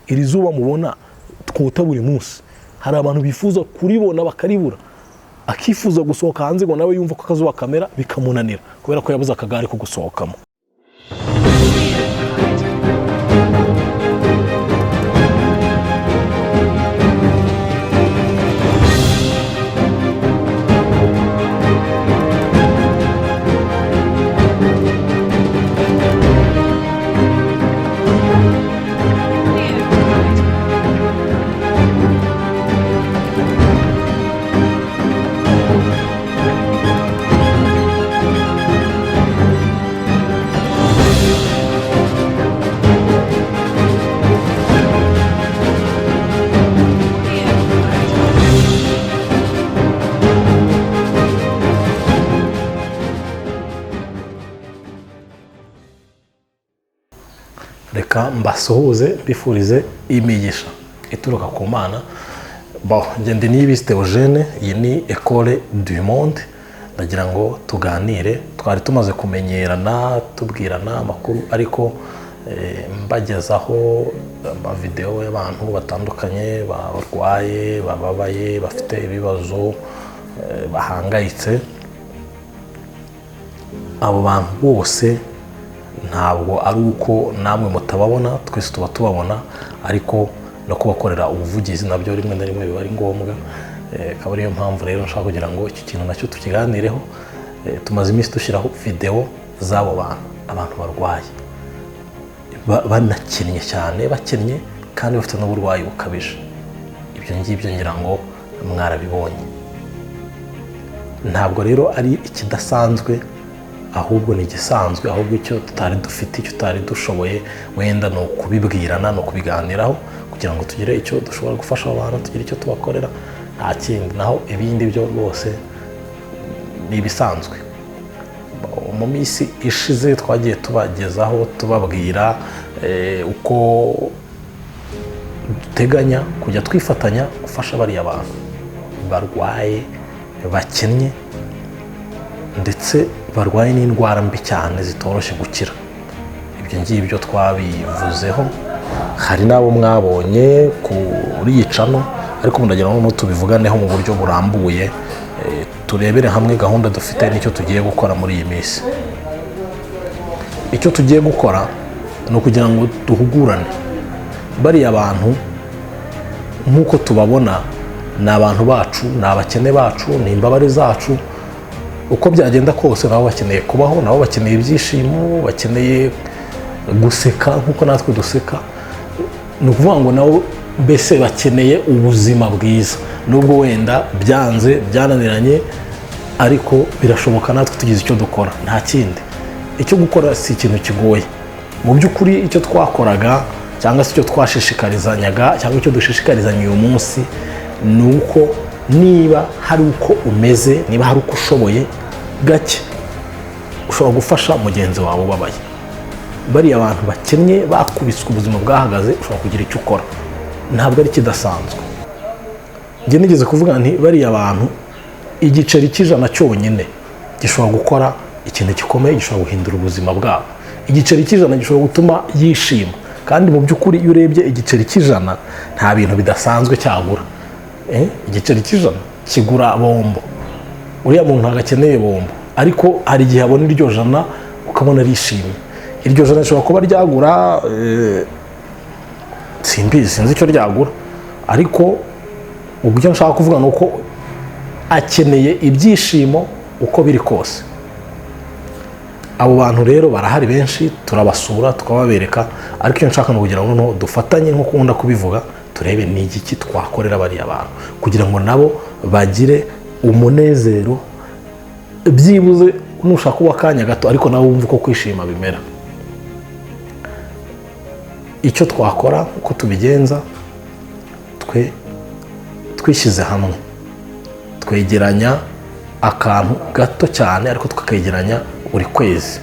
iri zuba mubona twota buri munsi hari abantu bifuza kuribona bakaribura akifuza gusohoka hanze ngo nawe yumva ko akazuba kamera bikamunanira kubera ko yabuze akagare ko gusohokamo. Reka mbasuhuze bifurize imigisha ituruka ku Mana. Ngende niyibise Theogene, iyi ni Ecole du Monde. Ndagira ngo tuganire, twari tumaze kumenyerana tubwirana amakuru ariko mbagezaho amavideo y'abantu batandukanye barwaye, bababaye, bafite ibibazo, bahangayitse. Abo bantu bose ntabwo ari uko namwe mutababona, twese tuba tubabona, ariko no kubakorera ubuvugizi nabyo rimwe na rimwe biba ari ngombwa. Akaba ariyo mpamvu rero nshaka kugira ngo iki kintu nacyo tukiganireho. Tumaze iminsi dushyiraho video z'abo abantu barwaye, banakinnye cyane, bakennye kandi bafite n'uburwayi bukabije. Ibyo ngibyo ngira ngo mwarabibonye. Ntabwo rero ari ikidasanzwe, ahubwo ni igisanzwe, ahubwo icyo tutari dufite, icyo tutari dushoboye wenda no kubibwirana no kubiganiraho kugira ngo tugire icyo dushobora gufasha abantu, tugire icyo tubakorera, nta kindi. Naho ibindi byo bose ni ibisanzwe. Mu minsi ishize twagiye tubagezaho tubabwira uko duteganya kujya twifatanya gufasha bariya abantu barwaye, bakennye ndetse barwaye n'indwara mbi cyane zitoroshye gukira. Ibyo ngibyo twabivuzeho, hari n'abo mwabonye kuri yicano, ariko ndagira ngo tubivuganeho mu buryo burambuye, turebere hamwe gahunda dufite n'icyo tugiye gukora muri iyi minsi. Icyo tugiye gukora ni ukugira ngo duhugurane. Bariya abantu nk'uko tubabona ni abantu bacu, ni abakene bacu, ni imbabare zacu. Uko byagenda kose nabo bakeneye kubaho, nabo bakeneye ibyishimo, bakeneye guseka nk'uko natwe duseka. Ni ukuvuga ngo nabo mbese bakeneye ubuzima bwiza, nubwo wenda byanze byananiranye, ariko birashoboka natwe tugize icyo dukora. Nta kindi, icyo gukora si ikintu kigoye. Mu by'ukuri icyo twakoraga cyangwa se icyo twashishikarizanyaga cyangwa icyo dushishikarizanya uyu munsi ni uko niba hari uko umeze, niba hari uko ushoboye gake, ushobora gufasha mugenzi wawe ubabaye. Bariya abantu bakennye, bakubiswe, ubuzima bwahagaze, ushobora kugira icyo ukora. Ntabwo ari kidasanzwe. Njye nigeze kuvuga nti bariya abantu igiceri cy'ijana cyonyine gishobora gukora ikintu gikomeye, gishobora guhindura ubuzima bwabo. Igiceri cy'ijana gishobora gutuma yishima, kandi mu by'ukuri iyo urebye igiceri cy'ijana nta bintu bidasanzwe cyagura. Igiceri cy'ijana kigura bombo. Uriya muntu agakeneye bombo, ariko hari igihe abona iryo jana ukabona arishimye. Iryo jana rishobora kuba ryagura sinzi icyo ryagura, ariko ubwo nshaka kuvuga ni uko akeneye ibyishimo uko biri kose. Abo bantu rero barahari benshi, turabasura tukababereka, ariko iyo nshaka no kugira ngo dufatanye nko kunda kubivuga, turebe ni igiki twakorera bariya abantu kugira ngo nabo bagire umunezero, byibuze nushaka uwa kanya gato, ariko nawe wumva ko kwishima bimera. Icyo twakora uko tubigenza, twishyize hamwe, twegeranya akantu gato cyane, ariko tukakegeranya buri kwezi.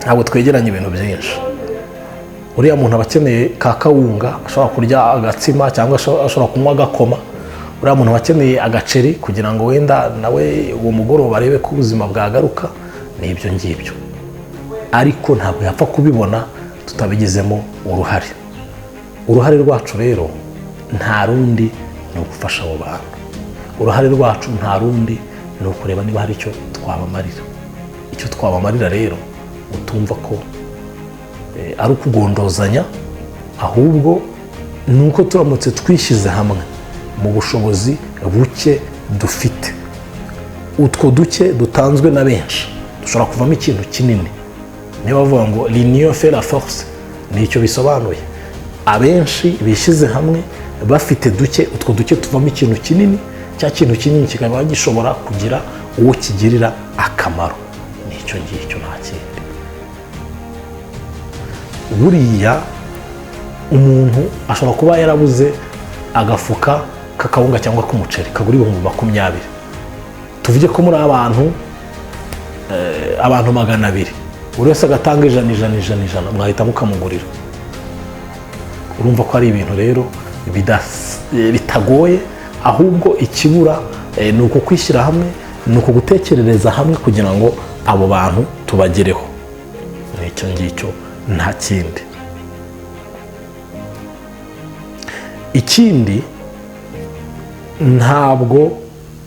Ntabwo twegeranya ibintu byinshi. Uriya muntu aba akeneye ka kawunga, ashobora kurya agatsima cyangwa ashobora kunywa agakoma. Uriya muntu aba akeneye agaceri kugira ngo wenda nawe uwo mugoroba arebe ko ubuzima bwagaruka. Ni ibyo ngibyo, ariko ntabwo yapfa kubibona tutabigizemo uruhare. uruhare rwacu rero nta rundi ni ugufasha abo bantu, uruhare rwacu nta rundi ni ukureba niba hari icyo twabamarira. Icyo twabamarira rero utumva ko ari ukugondozanya, ahubwo ni uko turamutse twishyize hamwe mu bushobozi buke dufite, utwo duke dutanzwe na benshi dushobora kuvamo ikintu kinini. Niba bavuga ngo l'union fait la force, nicyo bisobanuye. Abenshi bishyize hamwe bafite duke, utwo duke tuvamo ikintu kinini, cya kintu kinini kikaba gishobora kugira uwo kigirira akamaro. Nicyo ngicyo nta kindi. Buriya umuntu ashobora kuba yarabuze agafuka k'akawunga cyangwa k'umuceri kagura 20,000. Tuvuge ko muri abantu 200, buri wese agatanga 100 mwahita mukamugurira. Urumva ko ari ibintu rero bitagoye, ahubwo ikibura ni uko kwishyira hamwe, ni uko gutekerereza hamwe kugira ngo abo bantu tubagereho. Nicyo ngicyo nta kindi. Ikindi ntabwo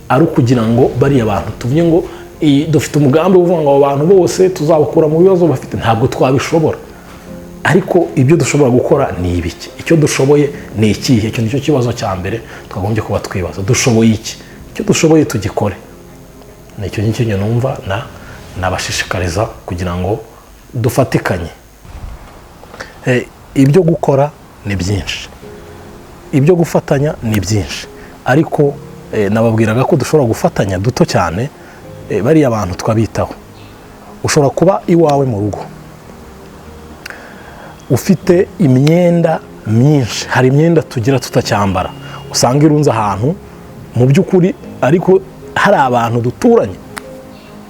ari ukugira ngo bariya abantu tuvuye ngo dufite umugambi uvuga ngo abo bantu bose tuzabakura mu bibazo bafite, ntabwo twabishobora. Ariko ibyo dushobora gukora ni ibiki? Icyo dushoboye ni ikihe? Icyo nicyo kibazo cya mbere twagombye kuba twibaza. Dushoboye iki? Icyo dushoboye tugikore. Nicyo ngicyo numva nabashishikariza kugira ngo dufatikanye. Ibyo gukora ni byinshi, ibyo gufatanya ni byinshi, ariko nababwiraga ko dushobora gufatanya duto cyane. Bariya abantu twabitaho. Ushobora kuba iwawe mu rugo ufite imyenda myinshi, hari imyenda tugira tutacyambara, usanga irunze ahantu mu by'ukuri, ariko hari abantu duturanye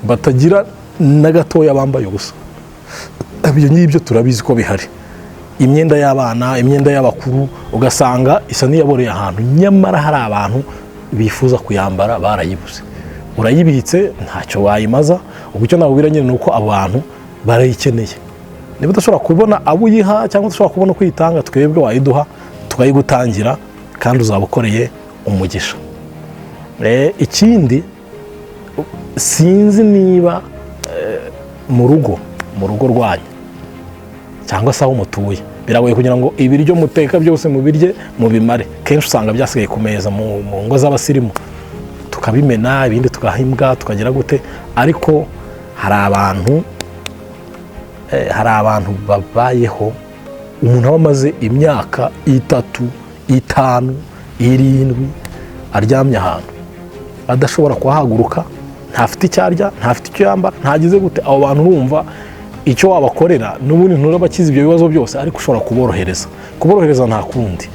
batagira na gatoya bambaye ubusa. Ibyo ngibyo turabizi ko bihari. Imyenda y'abana, imyenda y'abakuru, ugasanga isa n'iyaboreye ahantu, nyamara hari abantu bifuza kuyambara barayibuze. Urayibitse ntacyo wayimaza. Ubwo icyo nabubwira nyine ni uko abantu barayikeneye. Niba udashobora kubona abo uyiha cyangwa udashobora kubona uko uyitanga, twebwe wayiduha tukayigutangira kandi uzaba ukoreye umugisha. Ikindi sinzi niba mu rugo rwanyu cyangwa se aho mutuye biragoye kugira ngo ibiryo muteka byose mubirye mubimare. Kenshi usanga byasigaye ku meza mu ngo z'abasirimu, tukabimena, ibindi tugahimbwa, tukagira gute. Ariko hari abantu babayeho, umuntu aba amaze imyaka 3, 5, 7 aryamye ahantu adashobora kuhaguruka, ntafite icyo arya, ntafite icyo yambara, ntagize gute. Abo bantu urumva icyo wabakorera n'ubundi nturabakiza ibyo bibazo byose, ariko ushobora kuborohereza nta kundi.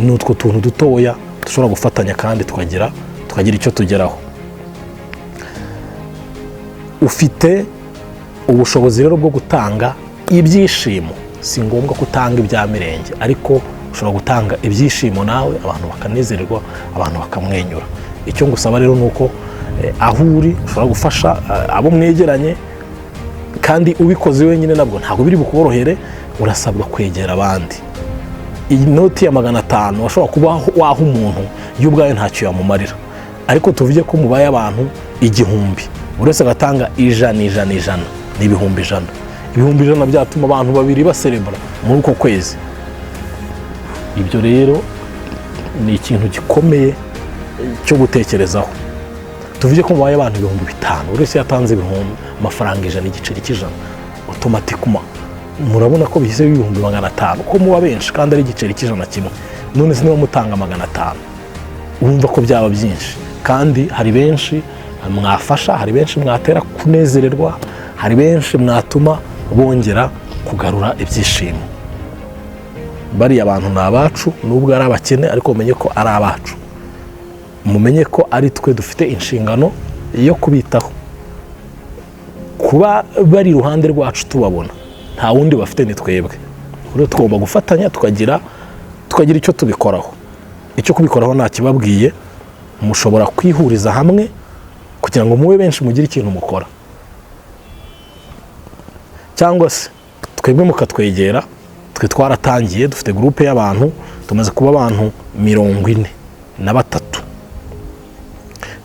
Ni utwo tuntu dutoya dushobora gufatanya kandi tukagira icyo tugeraho. Ufite ubushobozi rero bwo gutanga ibyishimo. Si ngombwa gutanga ibya mirenge, ariko ushobora gutanga ibyishimo nawe, abantu bakanezerwa, abantu bakamwenyura. Icyo ngusaba rero ni uko aho uri ushobora gufasha abo mwegeranye, kandi ubikoze wenyine nabwo ntabwo biri bukorohere. Urasabwa kwegera abandi. Iyi noti ya 500 washobora kuba waha umuntu y'ubwayo ntacyo yamumarira, ariko tuvuge ko mubaye abantu 1000, buri wese agatanga 100 ni 100. 100 byatuma abantu 2 baserebura muri uko kwezi. Ibyo rero ni ikintu gikomeye cyo gutekerezaho. Tuvuge ko mubaye abantu 5,000, buri wese yatanze amafaranga 100, igiceri cy'ijana, automatically murabona ko bihise 500 ko muba benshi kandi ari igiceri cy'ijana kimwe. None se niba mutanga 500, urumva ko byaba byinshi, kandi hari benshi mwafasha, hari benshi mwatera kunezererwa, hari benshi mwatuma bongera kugarura ibyishimo. Bariya abantu ni abacu, nubwo ari abakene, ariko mumenye ko ari abacu. Mumenye ko ari twe dufite inshingano yo kubitaho, kuba bari iruhande rwacu tubabona. Nta wundi bafite ni twebwe. Rero tugomba gufatanya tukagira icyo tubikoraho. Icyo kubikoraho nta kibabwiye, mushobora kwihuriza hamwe kugira ngo mube benshi mugire ikintu mukora, cyangwa se twebwe mukatwegera twe twaratangiye dufite groupe y'abantu tumaze kuba abantu 43.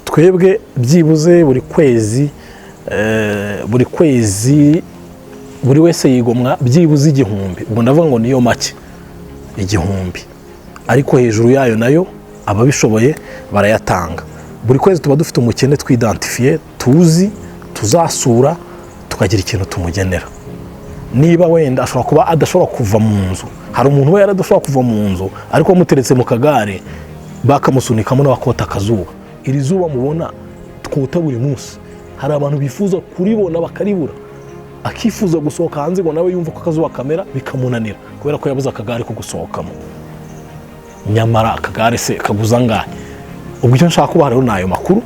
Twebwe byibuze buri kwezi buri wese yigomwa byibuze 1,000. Ubwo ndavuga ngo niyo make 1,000, ariko hejuru yayo nayo ababishoboye barayatanga. Buri kwezi tuba dufite umukene twidentifie tuzi tuzasura tukagira ikintu tumugenera. Niba wenda ashobora kuba adashobora kuva mu nzu, hari umuntu we yaradashobora kuva mu nzu ariko bamuteretse mu kagare bakamusunikamo n'abakota akazuba. Iri zuba mubona twota buri munsi, hari abantu bifuza kuribona bakaribura, akifuza gusohoka hanze ngo nawe yumva ko akazuba kamera bikamunanira kubera ko yabuze akagare ko gusohokamo. Nyamara akagare se kaguza ngahe? Ubwo icyo nshaka kuba rero nayo makuru,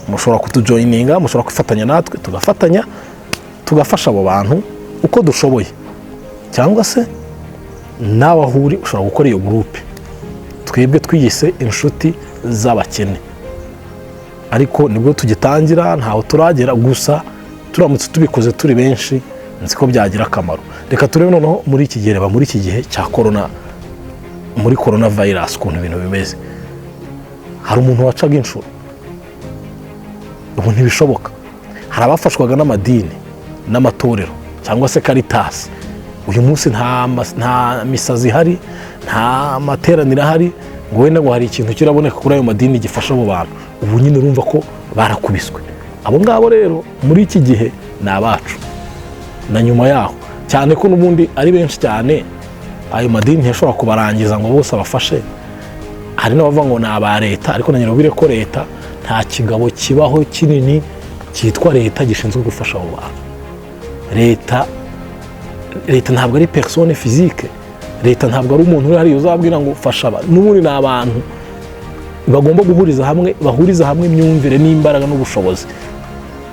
mushobora kutujoininga, mushobora kwifatanya natwe tugafatanya tugafasha abo bantu uko dushoboye, cyangwa se nawe ahuri ushobora gukora iyo groupe. Twebwe twiyise inshuti z'abakene, ariko nibwo tugitangira, ntaho turagera, gusa turamutse tubikoze turi benshi nziko byagira akamaro. Reka turebe noneho muri iki gihe, muri iki gihe cya muri coronavirus ukuntu ibintu bimeze. Hari umuntu wacaga inshuro, ubu ntibishoboka. Hari abafashwaga n'amadini n'amatorero cyangwa se Caritas. Uyu munsi nta misazi ihari, nta materaniro ahari, ngo wenda ngo hari ikintu kiraboneka kuri ayo madini gifasha abo bantu. Ubu nyine urumva ko barakubiswe. Abo ngabo rero muri iki gihe ni abacu na nyuma yaho, cyane ko n'ubundi ari benshi cyane. Ayo madini ntiyashobora kubarangiza ngo bose abafashe. Hari n'abavuga ngo ni aba leta, ariko nanyura ubire ko leta nta kigabo kibaho kinini cyitwa leta gishinzwe gufasha abo bantu. Leta ntabwo ari personne physique, leta ntabwo ari umuntu uri hariya uzabwira ngo fasha abantu. N'ubundi ni abantu bagomba bahuriza hamwe imyumvire n'imbaraga n'ubushobozi.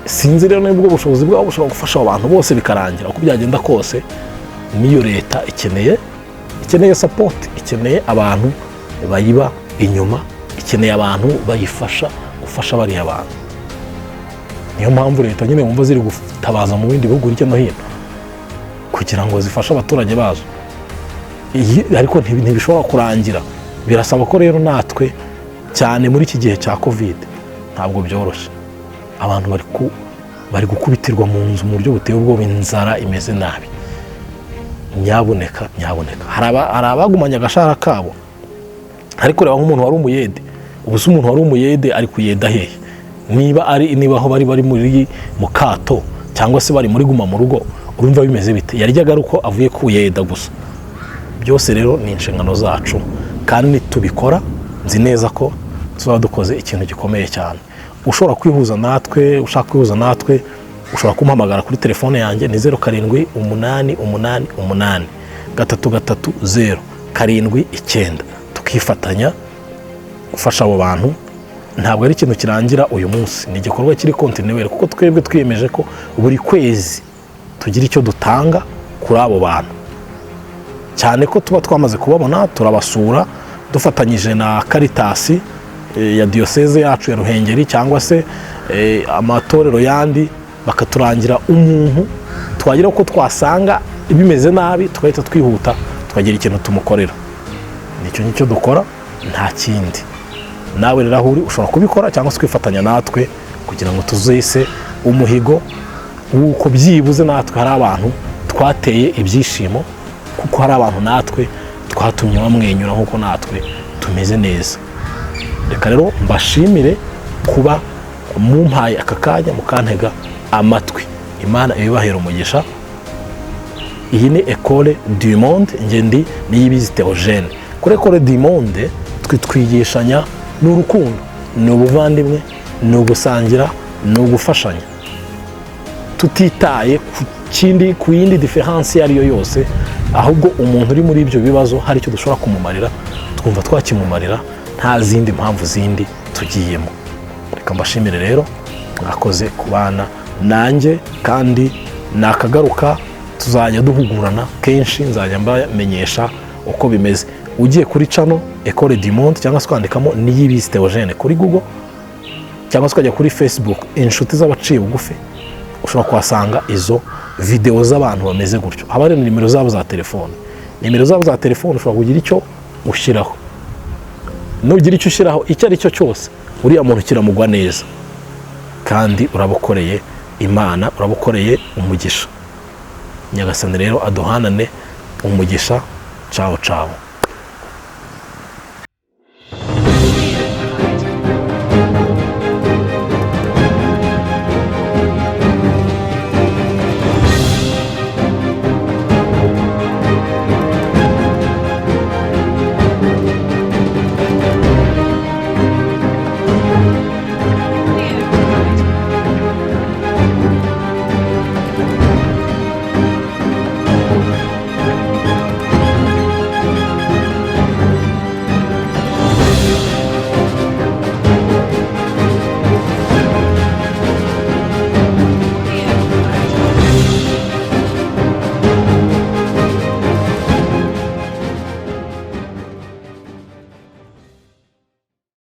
Sinzi rero n'ubwo bushobozi bwabo bushobora gufasha abantu bose bikarangira. Uko byagenda kose niyo leta ikeneye support, ikeneye abantu bayiba inyuma, ikeneye abantu bayifasha gufasha bariya abantu. Niyo mpamvu leta nyine wumva ziri gutabaza mu bindi bihugu hirya no hino kugira ngo zifashe abaturage bazo. Ariko ntibishobora kurangira. Birasaba ko rero natwe cyane muri iki gihe cya Covid ntabwo byoroshye. Abantu bari gukubitirwa mu nzu mu buryo buteye ubwoba, inzara imeze nabi. Nyaboneka hari abagumanya agashara kabo, ariko reba nk'umuntu wari umuyede. Ubu se umuntu wari umuyede ari kuyeda hehe? Niba aho bari muri mu kato cyangwa se bari muri guma mu rugo, urumva bimeze bite? Yaryaga ari uko avuye kuyeda gusa. Byose rero ni inshingano zacu, kandi tubikora nzi neza ko tuzaba dukoze ikintu gikomeye cyane. Ushobora kwihuza natwe, ushaka kwihuza natwe, ushobora kumpamagara kuri telefone yanjye ni 0788833079 tukifatanya gufasha abo bantu. Ntabwo ari ikintu kirangira uyu munsi, ni igikorwa kiri continuer, kuko twebwe twiyemeje ko buri kwezi tugira icyo dutanga kuri abo bantu, cyane ko tuba twamaze kubabona turabasura dufatanyije na Caritas ya diocese yacu ya Ruhengeri cyangwa se amatorero yandi, bakaturangira umuntu twagira ko twasanga bimeze nabi tugahita twihuta tukagira ikintu tumukorera. Nicyo dukora, nta kindi. Nawe rero ahuri ushobora kubikora cyangwa se kwifatanya natwe kugira ngo tuzese umuhigo uko byibuze natwe hari abantu twateye ibyishimo, kuko hari abantu natwe twatumye bamwenyura nkuko natwe tumeze neza. Reka rero mbashimire kuba mumpaye aka kanya mukantega amatwi. Imana ibibahera umugisha. Iyi ni Ecole du Monde, ngendi Niyibizi Theogene. Kuri Ecole du Monde twigishanya n'urukundo, n'ubuvandimwe, n'ugusangira, n'ugufashanya, tutitaye ku yindi difference yariyo yose, ahubwo umuntu uri muri ibyo bibazo hari icyo dushobora kumumarira, twumva twakimumarira, nta zindi mpamvu zindi tugiyemo. Reka mbashimire rero, mwakoze kubana nanjye, kandi nakagaruka tuzajya duhugurana kenshi, nzajya mbamenyesha uko bimeze. Ugiye kuri channel Ecole du Monde cyangwa se kwandikamo Niyibizi Theogene kuri Google, cyangwa se ukajya kuri Facebook inshuti z'abaciye bugufi, ushobora kuhasanga izo video z'abantu bameze gutyo. Haba hari nimero zabo za telefone. nimero zabo za telefone ushobora kugira icyo ushyiraho, nugira icyo ushyiraho icyo ari cyo cyose uriya muntu kiramugwa neza kandi urabukoreye Imana, urabukoreye umugisha. Nyagasani rero aduhanane umugisha. Ciao ciao.